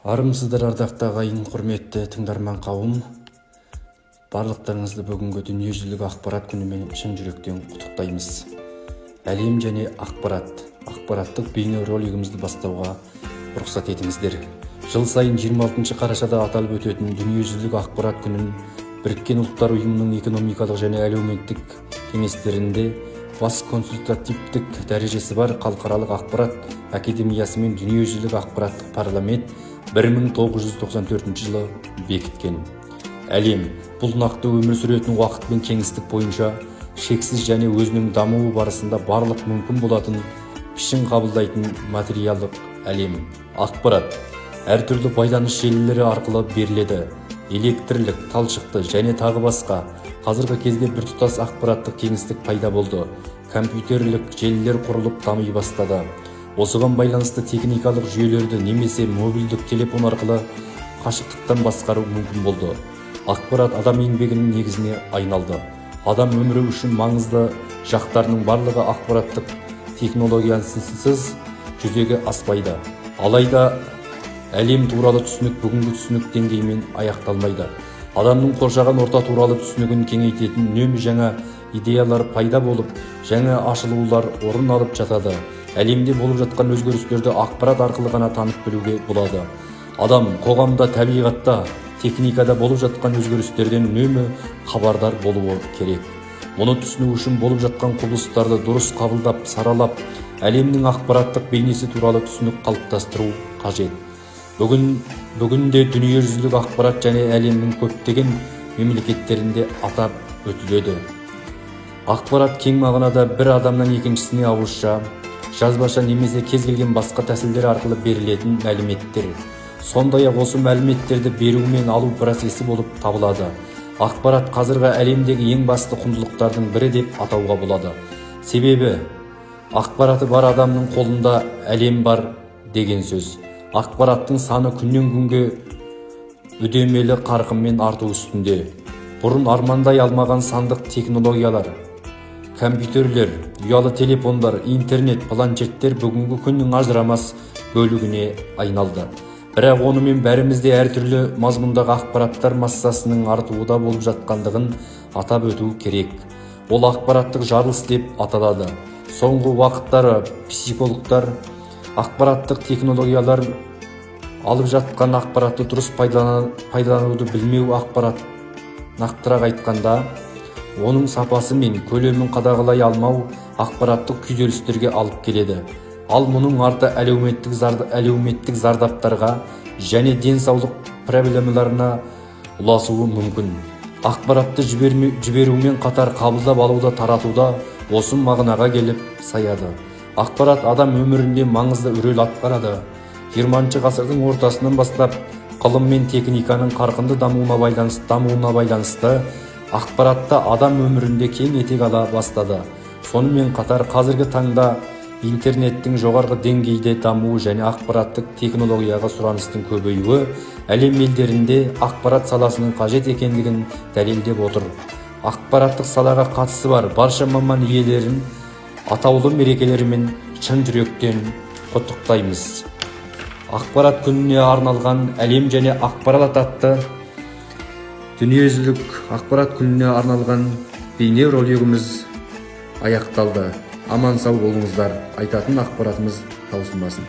Армысыздар ардақты ағайын, құрметті тыңдарман қауым. Барлықтарыңызды бүгінгі дүниежүзілік ақпарат күнімен шын жүректен құттықтаймыз. Әлем және ақпараттық бейне ролігімізді бастауға рұқсат етіңіздер. Жыл сайын 26 қарашада аталып өтетін дүниежүзілік ақпарат күнін Біріккен ұлттар ұйымының экономикалық және әлеуметтік кеңестерінде бас консультативтік дәрежесі бар халықаралық ақпарат академиясы мен дүниежүзілік ақпараттық парламент 1994 жылы бекіткен. Әлем бұл нақты өмір сүретін уақыт пен кеңістік бойынша шексіз және өзінің дамуы барысында барлық мүмкін болатын пішін қабылдайтын материалдық әлем. Ақпарат әртүрлі байланыс желілері арқылы беріледі. Электрлік, талшықты және тағы басқа. Қазіргі кезде біртұтас ақпараттық кеңістік пайда болды. Компьютерлік желілер құрылып дами бастады. Осыған байланысты техникалық жүйелерді немесе мобильдік телефон арқылы қашықтықтан басқару мүмкін болды. Ақпарат адам еңбегінің негізіне айналды. Адам өмірі үшін маңызды жақтарының барлығы ақпараттық технологиясыз жүзеге аспайды. Алайда әлем туралы түсінік бүгінгі түсінік деңгейімен аяқталмайды. Адамның қоршаған орта туралы түсінігін кеңейтетін үнемі жаңа идеялар пайда болып, жаңа ашылулар орын алып жатады. Әлемде болып жатқан өзгерістерді ақпарат арқылы ғана танып білуге болады. Адам қоғамда, табиғатта, техникада болып жатқан өзгерістерден үнемі хабардар болуы керек. Мұны түсіну үшін болып жатқан құбылыстарды дұрыс қабылдап, саралап, әлемнің ақпараттық бейнесі туралы түсінік қалыптастыру қажет. Бүгінде дүниежүзілік ақпарат және әлемнің көптеген мемлекеттерінде атап өтіледі. Ақпарат кең мағынада бір адамнан екіншісіне ауызша, жазбаша немесе кез келген басқа тәсілдер арқылы берілетін мәліметтер. Сондай-ақ осы мәліметтерді беру мен алу процесі болып табылады. Ақпарат қазіргі әлемдегі ең басты құндылықтардың бірі деп атауға болады. Себебі ақпараты бар адамның қолында әлем бар деген сөз. Ақпараттың саны күннен күнге үдемелі қарқынмен арту үстінде. Бұрын армандай алмаған сандық технологиялар, компьютерлер, ұялы телефондар, интернет, планшеттер бүгінгі күннің ажырамас бөлігіне айналды. Бірақ онымен бәрімізде әртүрлі мазмұндағы ақпараттар массасының артуында болып жатқандығын атап өту керек. Ол ақпараттық жарылыс деп аталады. Соңғы уақыттары психологтар ақпараттық технологиялар алып жатқан ақпаратты дұрыс пайдалануды білмеу, ақпарат нақтырақ айтқанда оның сапасы мен көлемін қадағалай алмау ақпараттық күйзелістерге алып келеді. Ал мұның арты әлеуметтік зардаптарға және денсаулық проблемаларына ұласуы мүмкін. Ақпаратты жіберумен қатар қабылдап алуда, таратуда осы мағынаға келіп саяды. Ақпарат адам өмірінде маңызды рөл атқарады. 20 ғасырдың ортасынан бастап ғылым мен техниканың қарқынды дамуына байланысты ақпаратта адам өмірінде кең етек ала бастады. Сонымен қатар қазіргі таңда интернеттің жоғарғы деңгейде дамуы және ақпараттық технологияға сұраныстың көбеюі әлем елдерінде ақпарат саласының қажет екендігін дәлелдеп отыр. Ақпараттық салаға қатысы бар барша маман иелерін атаулы мерекелерімен шын жүректен құттықтаймыз. Ақпарат күніне арналған әлем және ақпарат атты дүниежүзілік ақпарат күніне арналған бейне ролигіміз аяқталды. Аман сау болыңыздар. Айтатын ақпаратымыз таусылмасын.